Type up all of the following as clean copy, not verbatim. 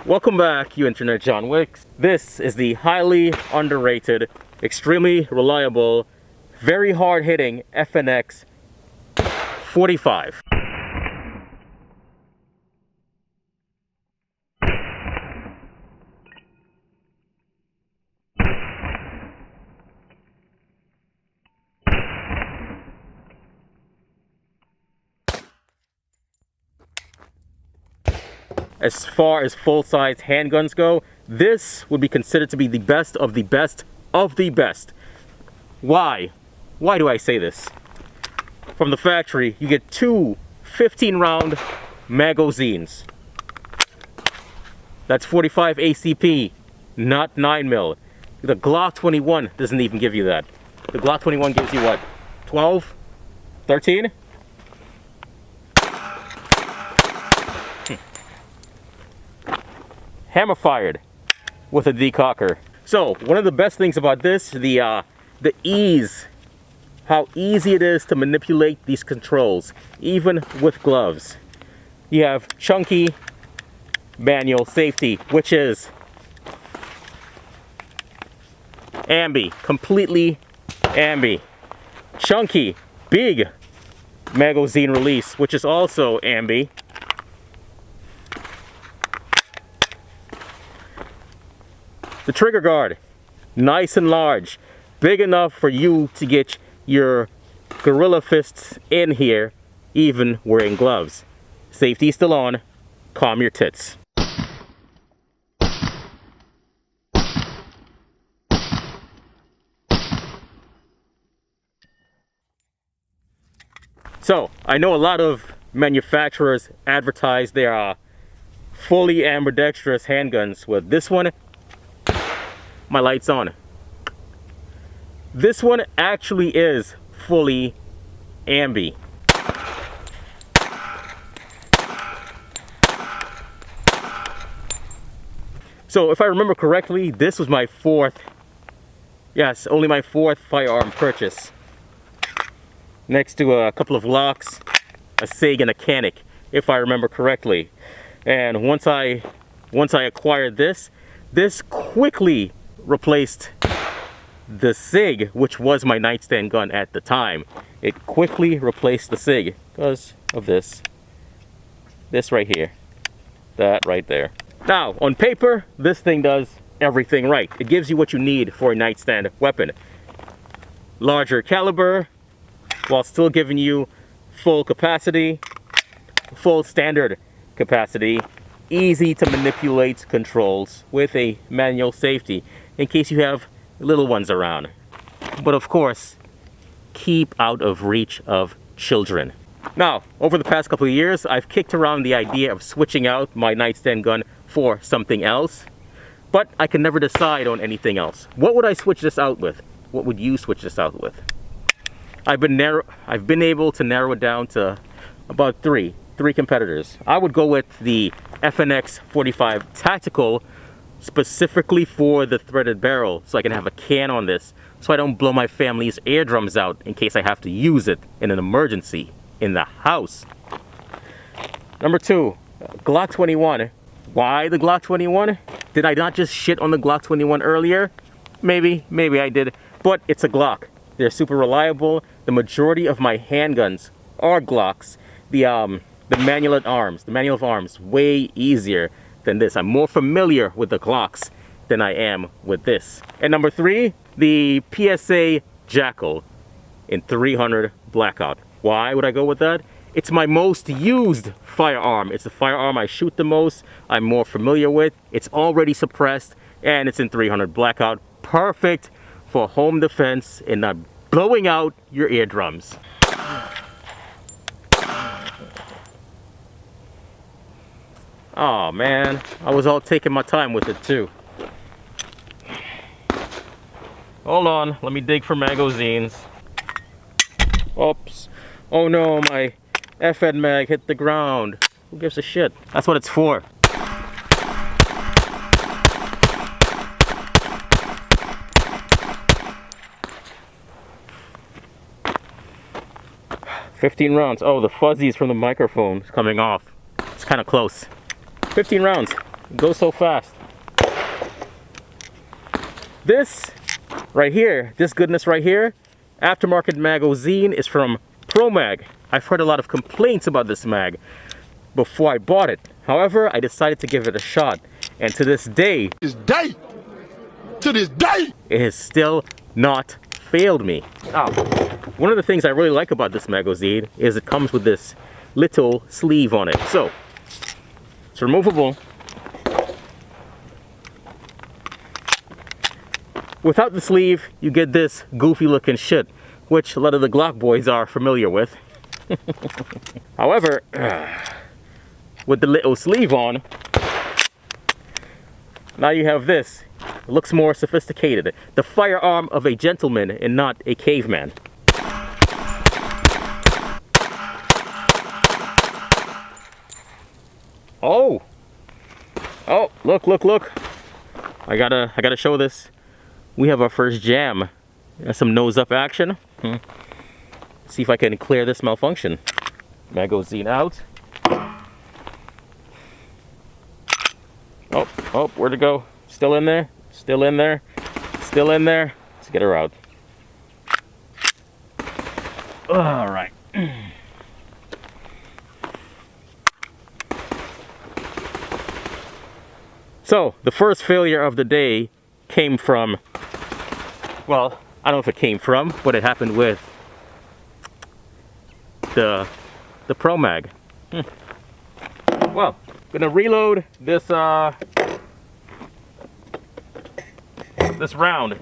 Welcome back, you internet John Wicks. This is the highly underrated, extremely reliable, very hard-hitting FNX-45. As far as full-size handguns go, this would be considered to be the best of the best of the best. Why? Why do I say this? From the factory, you get two 15-round magazines. That's 45 ACP, not 9mm. The Glock 21 doesn't even give you that. The Glock 21 gives you what? 12? 13? Hammer fired with a decocker. So one of the best things about this, the ease, how easy it is to manipulate these controls, even with gloves. You have chunky manual safety, which is ambi, completely ambi. Chunky, big magazine release, which is also ambi. The trigger guard, nice and large, big enough for you to get your gorilla fists in here, even wearing gloves. Safety still on, calm your tits. So, I know a lot of manufacturers advertise their fully ambidextrous handguns. With this one, my light's on. This one actually is fully ambi. So if I remember correctly, this was my fourth, yes, only my fourth firearm purchase. Next to a couple of Glocks, a SIG, and a Canic, if I remember correctly. And once I acquired this quickly replaced the SIG, which was my nightstand gun at the time. It quickly replaced the SIG because of this right here, that right there. Now, on paper, this thing does everything right. It gives you what you need for a nightstand weapon. Larger caliber, while still giving you full capacity, full standard capacity, easy to manipulate controls with a manual safety in case you have little ones around. But of course, keep out of reach of children. Now, over the past couple of years, I've kicked around the idea of switching out my nightstand gun for something else, but I can never decide on anything else. What would I switch this out with? What would you switch this out with? I've been able to narrow it down to about three competitors. I would go with the FNX-45 Tactical, specifically for the threaded barrel, so I can have a can on this so I don't blow my family's eardrums out in case I have to use it in an emergency in the house. Number two, Glock 21. Why the Glock 21? Did I not just shit on the Glock 21 earlier? Maybe I did, but it's a Glock. They're super reliable. The majority of my handguns are Glocks. The manual of arms, way easier than this. I'm more familiar with the Glocks than I am with this. And number three, the PSA Jackal in 300 Blackout. Why would I go with that? It's my most used firearm. It's the firearm I shoot the most, I'm more familiar with. It's already suppressed, and it's in 300 Blackout. Perfect for home defense and not blowing out your eardrums. Oh man, I was all taking my time with it too. Hold on, let me dig for magazines. Oops. Oh no, my FN mag hit the ground. Who gives a shit? That's what it's for. 15 rounds. Oh, the fuzzies from the microphone is coming off. It's kind of close. 15 rounds. It goes so fast. This right here, this goodness right here, aftermarket magazine, is from ProMag. I've heard a lot of complaints about this mag before I bought it. However, I decided to give it a shot. And to this day, it has still not failed me. Oh, one of the things I really like about this magazine is it comes with this little sleeve on it. So, it's removable. Without the sleeve, you get this goofy looking shit, which a lot of the Glock boys are familiar with. However, with the little sleeve on, now you have this. It looks more sophisticated. The firearm of a gentleman and not a caveman. Oh! Oh, look, look, look. I gotta show this. We have our first jam. That's some nose up action. See if I can clear this malfunction. Magazine out. Oh, oh, where'd it go? Still in there? Still in there? Still in there? Let's get her out. All right. So, the first failure of the day came from, well, I don't know if it came from, but it happened with the ProMag. Well, gonna reload this this round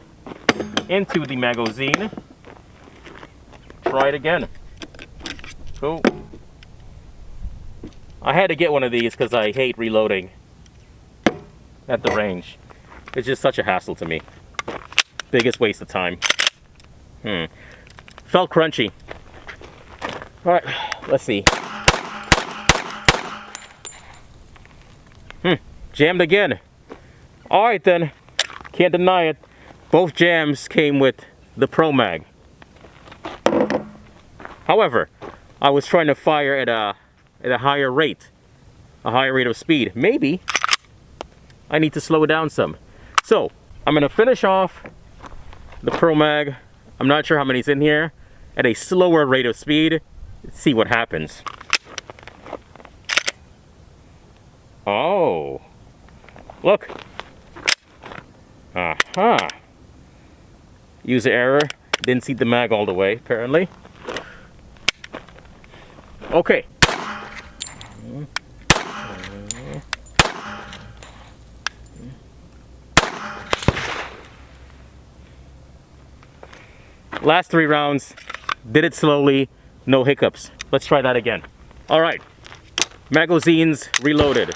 into the magazine. Try it again. Cool. I had to get one of these because I hate reloading at the range. It's just such a hassle to me. Biggest waste of time. Felt crunchy. Alright, let's see. Jammed again. Alright then. Can't deny it. Both jams came with the ProMag. However, I was trying to fire at a higher rate. A higher rate of speed. Maybe I need to slow it down some. So, I'm going to finish off the ProMag. I'm not sure how many's in here. At a slower rate of speed. Let's see what happens. Oh. Look. Aha. User error. Didn't see the mag all the way, apparently. Okay. Last 3 rounds, did it slowly, no hiccups. Let's try that again. All right, magazines reloaded.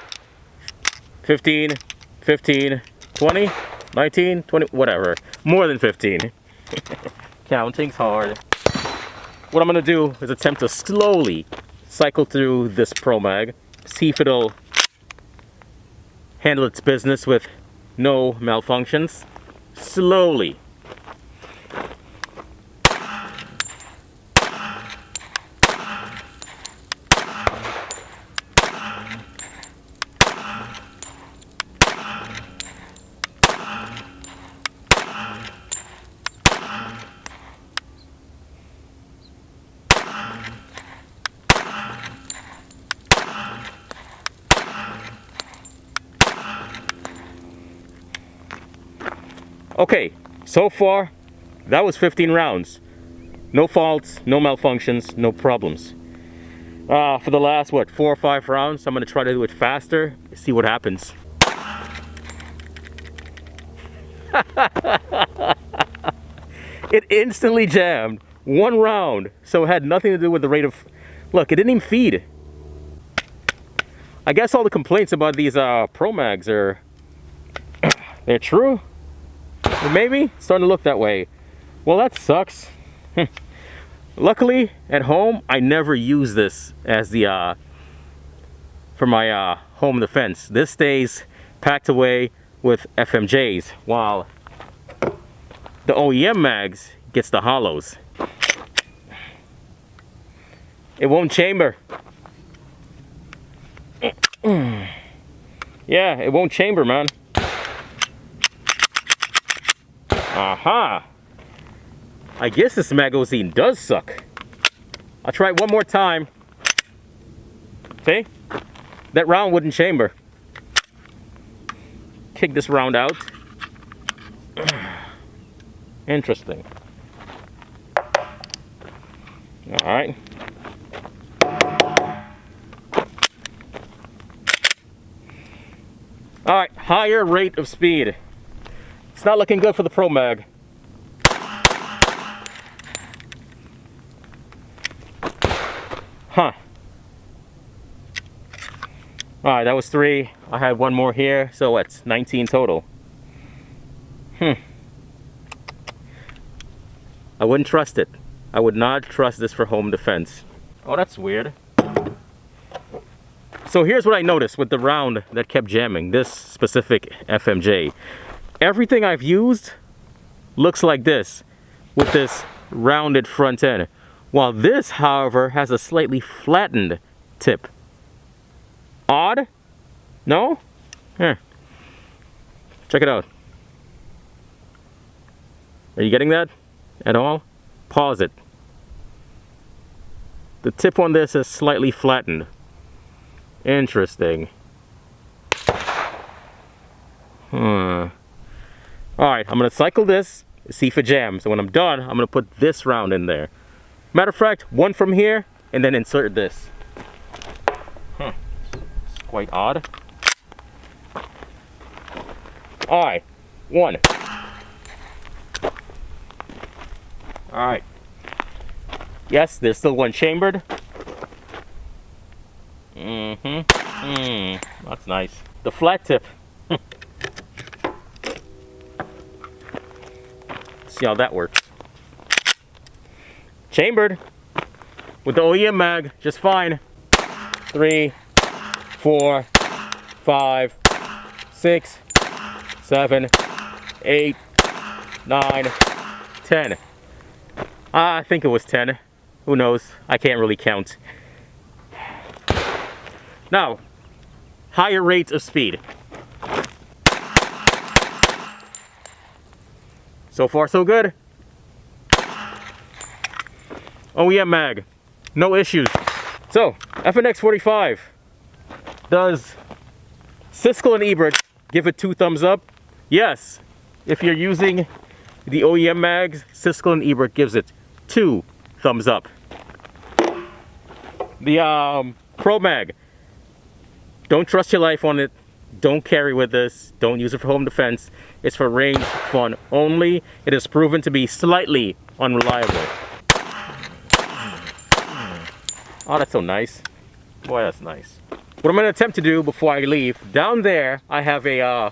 15, 15, 20, 19, 20, whatever. More than 15. Counting's hard. What I'm gonna do is attempt to slowly cycle through this ProMag, see if it'll handle its business with no malfunctions. Slowly. Okay, so far, that was 15 rounds. No faults, no malfunctions, no problems. For the last, 4 or 5 rounds, I'm going to try to do it faster, see what happens. It instantly jammed 1 round, so it had nothing to do with the rate of... Look, it didn't even feed. I guess all the complaints about these ProMags are... they're true? Or maybe it's starting to look that way. Well, that sucks. Luckily, at home, I never use this as the for my home defense. This stays packed away with FMJs, while the OEM mags gets the hollows. It won't chamber. Yeah, it won't chamber, man. Aha! I guess this magazine does suck. I'll try it one more time. See? That round wouldn't chamber. Kick this round out. Interesting. Alright. Alright, higher rate of speed. It's not looking good for the Pro Mag. Huh. Alright, that was 3. I had one more here, so what's 19 total. I wouldn't trust it. I would not trust this for home defense. Oh, that's weird. So here's what I noticed with the round that kept jamming, this specific FMJ. Everything I've used looks like this, with this rounded front end. While this, however, has a slightly flattened tip. Odd? No? Here. Check it out. Are you getting that at all? Pause it. The tip on this is slightly flattened. Interesting. Alright, I'm going to cycle this, see if it jams. So when I'm done, I'm going to put this round in there. Matter of fact, one from here, and then insert this. It's quite odd. Alright, one. Alright. Yes, there's still one chambered. That's nice. The flat tip. See how that works. Chambered. With the OEM mag, just fine. 3, 4, 5, 6, 7, 8, 9, 10. I think it was 10. Who knows? I can't really count. Now, higher rates of speed. So far, so good. OEM mag, no issues. So, FNX-45. Does Siskel and Ebert give it 2 thumbs up? Yes. If you're using the OEM mags, Siskel and Ebert gives it 2 thumbs up. The Pro Mag, don't trust your life on it. Don't carry with this. Don't use it for home defense. It's for range fun only. It is proven to be slightly unreliable. Oh, that's so nice. Boy, that's nice. What I'm going to attempt to do before I leave, down there I have a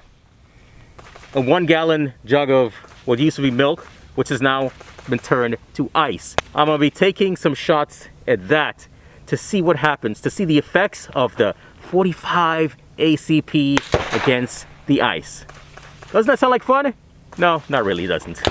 1-gallon jug of what used to be milk, which has now been turned to ice. I'm going to be taking some shots at that to see what happens, to see the effects of the 45 ACP against the ice. Doesn't that sound like fun? No, not really, it doesn't.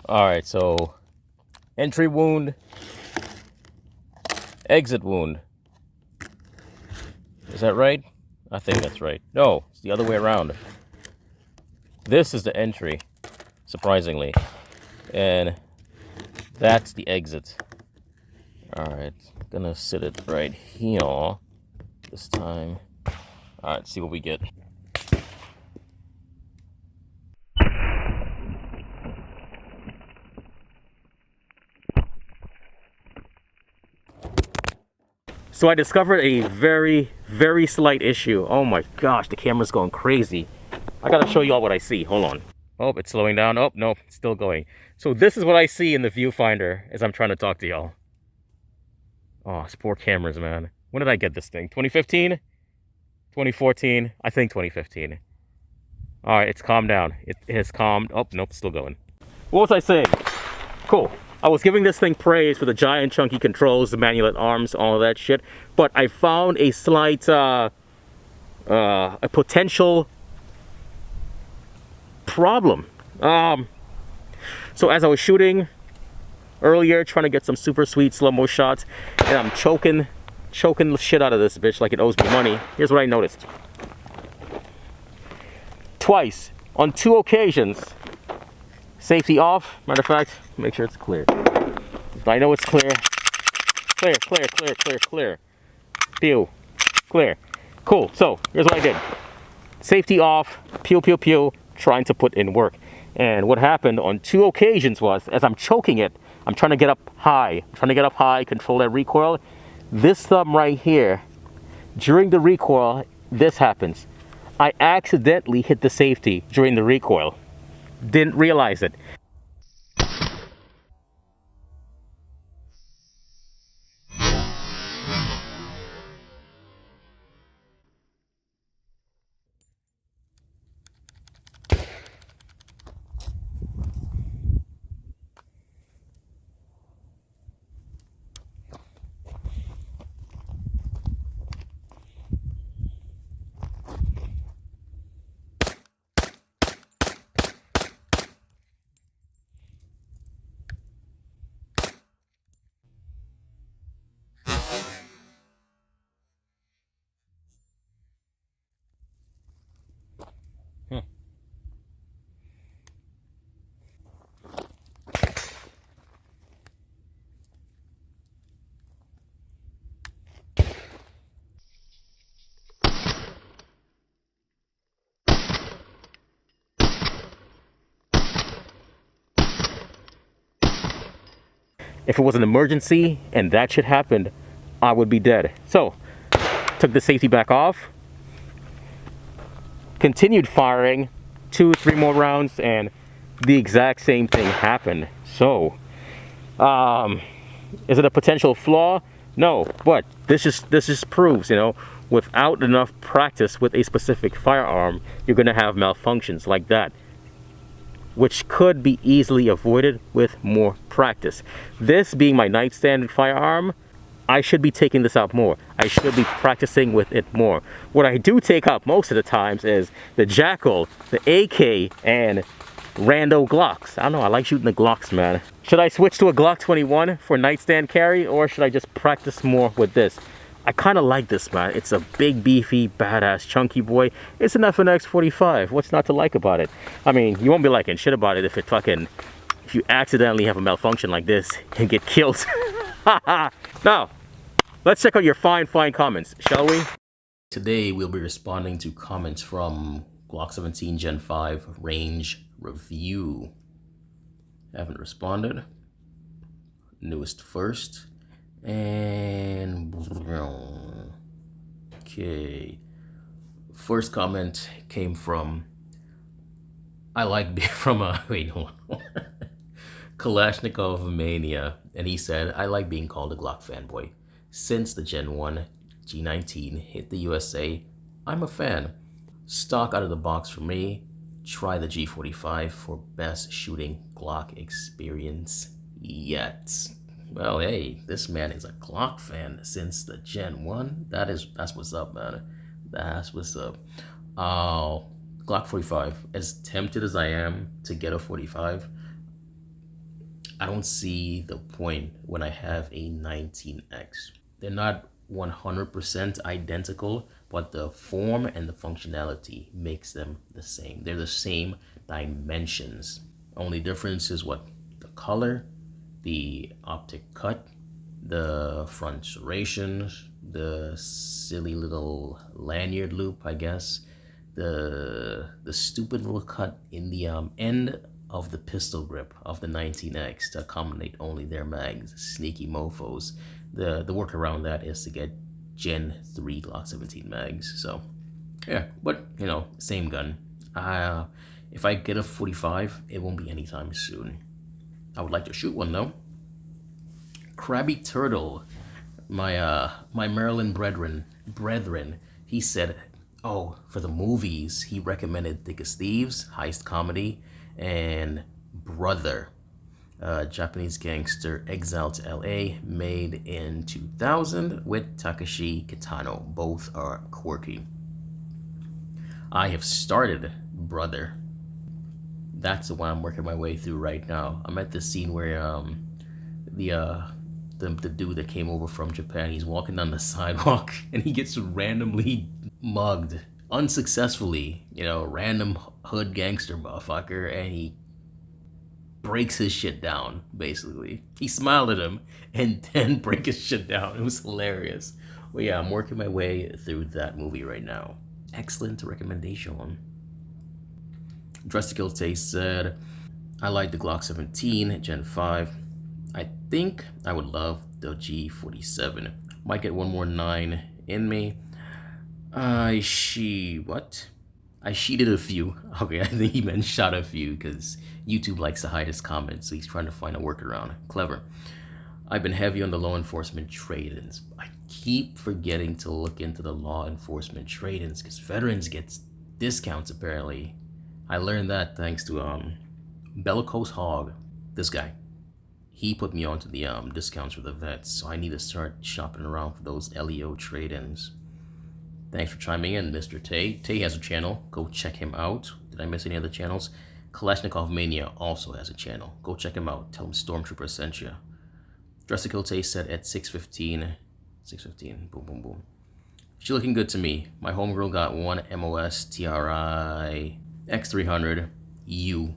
Alright, so entry wound, exit wound. Is that right? I think that's right. No, it's the other way around. This is the entry, surprisingly. And that's the exit. Alright, gonna sit it right here this time. Alright, see what we get. So I discovered a very, very slight issue. Oh my gosh, the camera's going crazy. I gotta show you all what I see. Hold on. Oh, it's slowing down. Oh, no, it's still going. So this is what I see in the viewfinder as I'm trying to talk to y'all. Oh, it's poor cameras, man. When did I get this thing? 2015? 2014? I think 2015. Alright, it's calmed down. It has calmed. Oh, nope, still going. What was I saying? Cool. I was giving this thing praise for the giant chunky controls, the manual arms, all of that shit. But I found a slight, a potential problem. So as I was shooting earlier, trying to get some super sweet slow-mo shots, and I'm choking the shit out of this bitch like it owes me money. Here's what I noticed. Twice, on 2 occasions, safety off. Matter of fact, make sure it's clear. I know it's clear. Clear, clear, clear, clear, clear. Pew. Clear. Cool. So, here's what I did. Safety off, pew, pew, pew, trying to put in work. And what happened on 2 occasions was, as I'm choking it, I'm trying to get up high. Control that recoil. This thumb right here, during the recoil, this happens. I accidentally hit the safety during the recoil. Didn't realize it. If it was an emergency and that shit happened, I would be dead. So, took the safety back off, continued firing 2-3 more rounds, and the exact same thing happened. So, is it a potential flaw? No, but this just proves, you know, without enough practice with a specific firearm, you're gonna have malfunctions like that, which could be easily avoided with more practice. This being my nightstand firearm, I should be taking this out more. I should be practicing with it more. What I do take out most of the times is the Jackal, the AK, and rando Glocks. I don't know, I like shooting the Glocks, man. Should I switch to a Glock 21 for nightstand carry, or should I just practice more with this? I kind of like this, man. It's a big, beefy, badass, chunky boy. It's an FNX-45. What's not to like about it? I mean, you won't be liking shit about it if you accidentally have a malfunction like this and get killed. Now, let's check out your fine comments, shall we? Today, we'll be responding to comments from Glock 17 Gen 5 range review. Haven't responded. Newest first. And okay, first comment came from wait, hold on. Kalashnikov Mania, and he said, I like being called a Glock fanboy. Since the Gen 1 G19 hit the USA, I'm a fan. Stock out of the box for me. Try the G45 for best shooting Glock experience yet. Well, hey, this man is a Glock fan since the Gen 1. That's what's up, man. That's what's up. Glock 45. As tempted as I am to get a 45, I don't see the point when I have a 19X. They're not 100% identical, but the form and the functionality makes them the same. They're the same dimensions. Only difference is what? The color, the optic cut, the front serrations, the silly little lanyard loop, I guess, the stupid little cut in the end of the pistol grip of the 19X to accommodate only their mags. Sneaky mofos. The work around that is to get Gen 3 Glock 17 mags. So yeah, but you know, same gun. If I get a 45, it won't be anytime soon. I would like to shoot one though. Krabby Turtle, my Maryland brethren, he said, oh, for the movies, he recommended Thick as Thieves, heist comedy, and Brother, Japanese gangster exiled to LA, made in 2000 with Takashi Kitano. Both are quirky. I have started Brother. That's the one I'm working my way through right now. I'm at the scene where the dude that came over from Japan, he's walking down the sidewalk and he gets randomly mugged unsuccessfully, random hood gangster motherfucker, and he breaks his shit down, basically. He smiled at him and then break his shit down. It was hilarious. Well, yeah, I'm working my way through that movie right now. Excellent recommendation. Dress to Kill Taste said, I like the Glock 17 Gen 5. I think I would love the G47. Might get one more 9 in me. I sheeted a few. Okay, I think he meant shot a few because YouTube likes to hide his comments, so he's trying to find a workaround. Clever. I've been heavy on the law enforcement trade-ins. I keep forgetting to look into the law enforcement trade-ins because veterans get discounts apparently. I learned that thanks to Bellicose Hog, this guy. He put me onto the discounts for the vets, so I need to start shopping around for those LEO trade-ins. Thanks for chiming in, Mr. Tay. Tay has a channel. Go check him out. Did I miss any other channels? Kalashnikov Mania also has a channel. Go check him out. Tell him Stormtrooper sent you. Dress to Kill Tay set at 6:15. 6:15. Boom, boom, boom. She looking good to me. My homegirl got one MOS TRI X300 U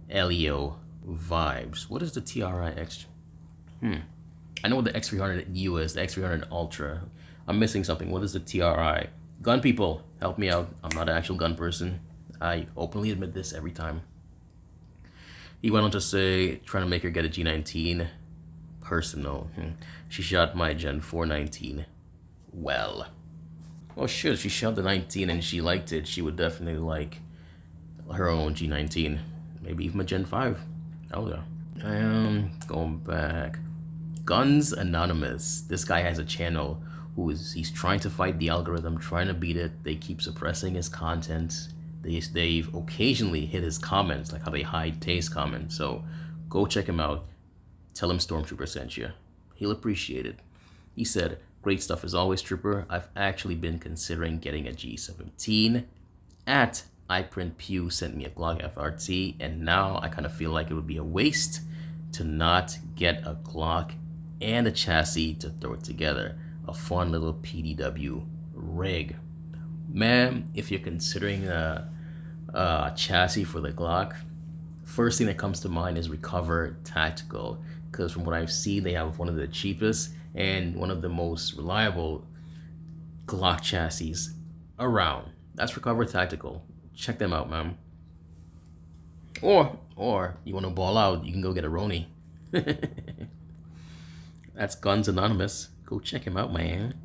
LEO vibes. What is the TRI X? I know what the X300 U is, the X300 Ultra. I'm missing something. What is the TRI? Gun people, help me out. I'm not an actual gun person. I openly admit this every time. He went on to say, trying to make her get a G19. Personal. She shot my Gen 419. Well, shit, if she shot the 19 and she liked it, she would definitely like her own G19. Maybe even a Gen 5. Oh yeah. I am going back. Guns Anonymous. This guy has a channel he's trying to fight the algorithm, trying to beat it. They keep suppressing his content. They've occasionally hit his comments, like how they hide Tay's comments. So go check him out. Tell him Stormtrooper sent you. He'll appreciate it. He said, great stuff as always, Trooper. I've actually been considering getting a G17. At iPrint Pew sent me a Glock FRT, and now I kind of feel like it would be a waste to not get a Glock and a chassis to throw it together. A fun little PDW rig. Man, if you're considering a chassis for the Glock, first thing that comes to mind is Recover Tactical, because from what I've seen, they have one of the cheapest and one of the most reliable Glock chassis around. That's Recover Tactical. Check them out, man. Or you want to ball out, you can go get a Roni. That's Guns Anonymous. Go check him out, man.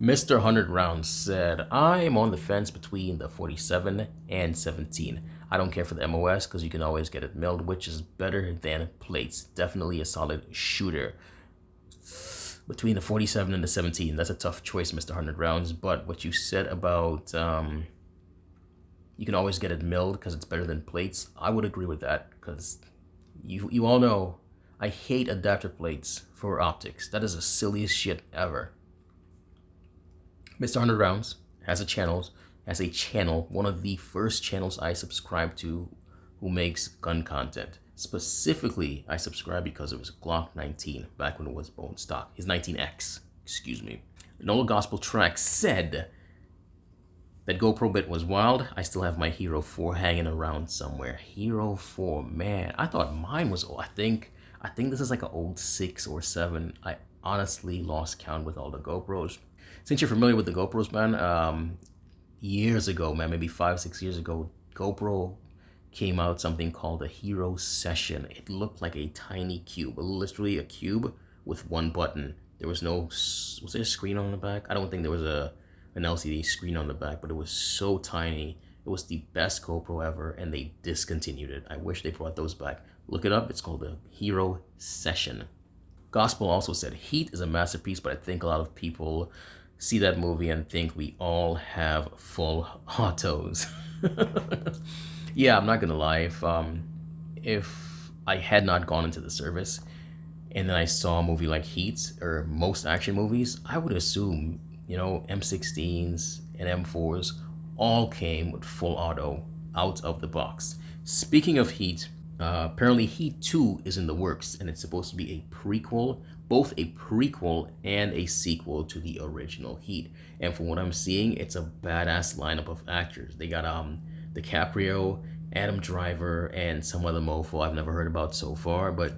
Mr. 100 Rounds said, I'm on the fence between the 47 and 17. I don't care for the MOS because you can always get it milled, which is better than plates. Definitely a solid shooter. Between the 47 and the 17, that's a tough choice, Mr. 100 Rounds. But what you said about you can always get it milled because it's better than plates, I would agree with that, because you all know I hate adapter plates for optics. That is the silliest shit ever. Mr. 100 Rounds has a channel, one of the first channels I subscribed to who makes gun content. Specifically, I subscribed because it was Glock 19 back when it was bone stock. His 19X, excuse me. Nola Gospel Track said that GoPro bit was wild. I still have my Hero 4 hanging around somewhere. Hero 4, man. I thought mine was old. I think this is like an old 6 or 7. I honestly lost count with all the GoPros. Since you're familiar with the GoPros, man, years ago, man, maybe 5-6 years ago, GoPro came out something called a Hero Session. It looked like a tiny cube, literally a cube with one button. There was there a screen on the back? I don't think there was an LCD screen on the back, but it was so tiny. It was the best GoPro ever, and they discontinued it. I wish they brought those back. Look it up. It's called the Hero Session. Gospel also said Heat is a masterpiece, but I think a lot of people see that movie and think we all have full autos. Yeah, I'm not gonna lie. if I had not gone into the service and then I saw a movie like Heat or most action movies, I would assume, M16s and M4s all came with full auto out of the box. Speaking of Heat, apparently Heat 2 is in the works and it's supposed to be a prequel, both a prequel and a sequel to the original Heat. And from what I'm seeing, it's a badass lineup of actors. They got DiCaprio, Adam Driver, and some other mofo I've never heard about so far, but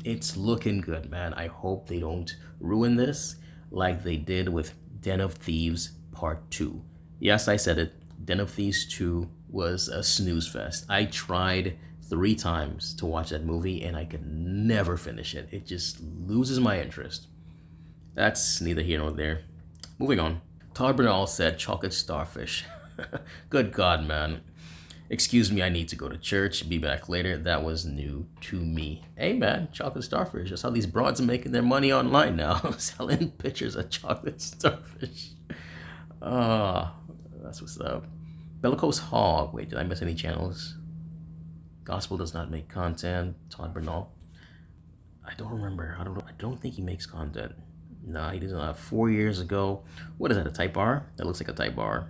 it's looking good, man. I hope they don't ruin this like they did with Den of Thieves Part 2. Yes, I said it. Den of Thieves 2 was a snooze fest. I tried 3 times to watch that movie and I could never finish it. It just loses my interest. That's neither here nor there. Moving on. Todd Bernal said chocolate starfish. Good God, man. Excuse me, I need to go to church. Be back later. That was new to me. Hey, man, chocolate starfish. That's how these broads are making their money online now. Selling pictures of chocolate starfish. That's what's up. Bellicose Hog. Wait, did I miss any channels? Gospel does not make content. Todd Bernal. I don't remember. I don't think he makes content. Nah, he doesn't. 4 years ago. What is that, a Type R? That looks like a Type R.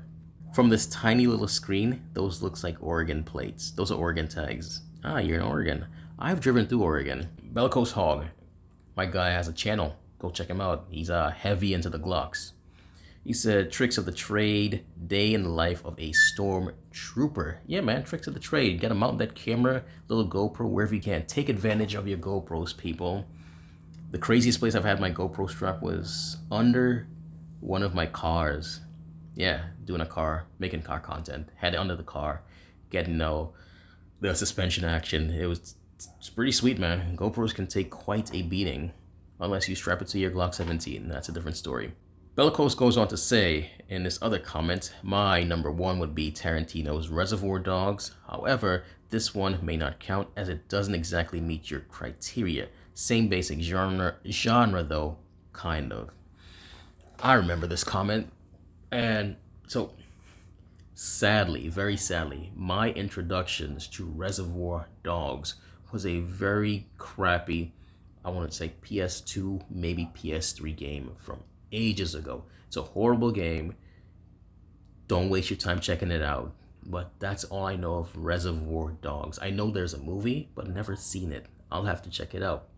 From this tiny little screen, those looks like Oregon plates. Those are Oregon tags. Ah, you're in Oregon. I've driven through Oregon. Bellicose Hog. My guy has a channel. Go check him out. He's heavy into the Glocks. He said, tricks of the trade, day in the life of a stormtrooper. Yeah, man, tricks of the trade. Gotta mount that camera, little GoPro, wherever you can. Take advantage of your GoPros, people. The craziest place I've had my GoPro strap was under one of my cars. Yeah, making car content. Had it under the car, getting the suspension action. It's pretty sweet, man. GoPros can take quite a beating, unless you strap it to your Glock 17. That's a different story. Bellicose goes on to say in this other comment, my number 1 would be Tarantino's Reservoir Dogs. However, this one may not count as it doesn't exactly meet your criteria. Same basic genre though, kind of. I remember this comment. And so, sadly, very sadly, my introductions to Reservoir Dogs was a very crappy, I want to say PS2, maybe PS3 game from ages ago. It's a horrible game. Don't waste your time checking it out. But that's all I know of Reservoir Dogs. I know there's a movie, but never seen it. I'll have to check it out.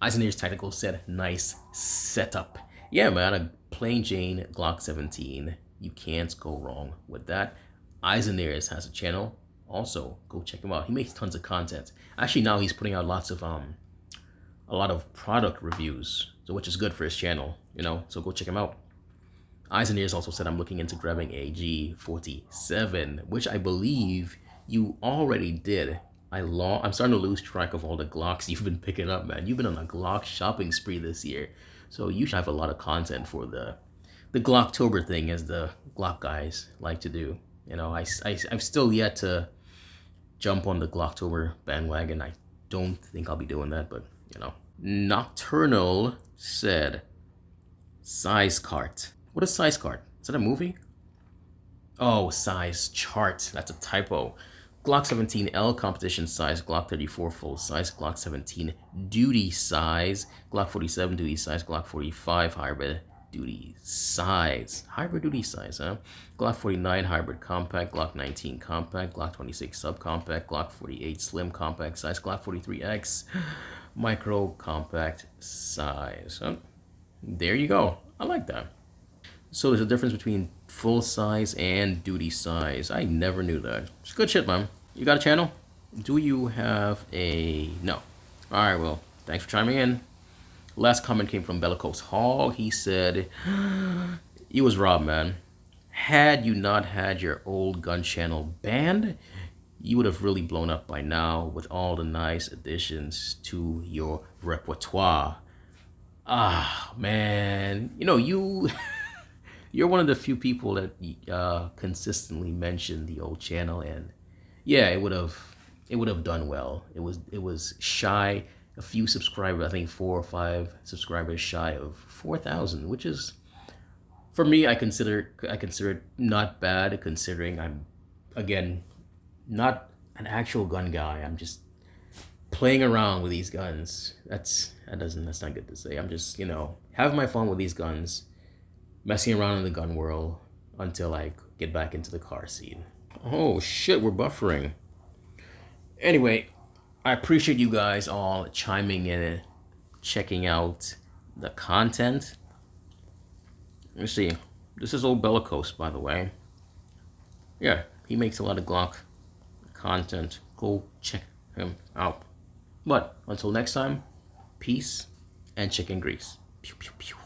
Eisenhower's Tactical said, nice setup. Yeah, man, a plain Jane Glock 17. You can't go wrong with that. Eisenhower's has a channel. Also, go check him out. He makes tons of content. Actually, now he's putting out a lot of product reviews, so which is good for his channel, so go check him out. Eisenhower's also said, I'm looking into grabbing a G47, which I believe you already did. I'm starting to lose track of all the Glocks you've been picking up, man. You've been on a Glock shopping spree this year. So you should have a lot of content for the Glocktober thing, as the Glock guys like to do. I'm still yet to jump on the Glocktober bandwagon. I don't think I'll be doing that, but Nocturnal said, size cart. What is size cart? Is that a movie? Oh, size chart. That's a typo. Glock 17 L competition size, Glock 34 full size, Glock 17 duty size, Glock 47 duty size, Glock 45 hybrid duty size. Hybrid duty size, huh? Glock 49 hybrid compact, Glock 19 compact, Glock 26 subcompact, Glock 48 slim compact size, Glock 43X micro compact size. Huh? There you go. I like that. So there's a difference between full size and duty size. I never knew that. It's good shit, man. You got a channel? Do you have a... No. Alright, well, thanks for chiming in. Last comment came from Bellicose Hall. He said, you was robbed, man. Had you not had your old gun channel banned, you would have really blown up by now with all the nice additions to your repertoire. Ah, man. You're one of the few people that consistently mention the old channel, and yeah, it would have done well. It was shy, a few subscribers, I think 4 or 5 subscribers shy of 4,000, which is, for me, I consider it not bad, considering I'm, again, not an actual gun guy. I'm just playing around with these guns. That's not good to say. I'm just, having my fun with these guns, messing around in the gun world until I get back into the car scene. Oh shit, we're buffering. Anyway, I appreciate you guys all chiming in, checking out the content. Let me see. This is old Bellicose, by the way. Yeah, he makes a lot of Glock content. Go check him out. But until next time, peace and chicken grease. Pew, pew, pew.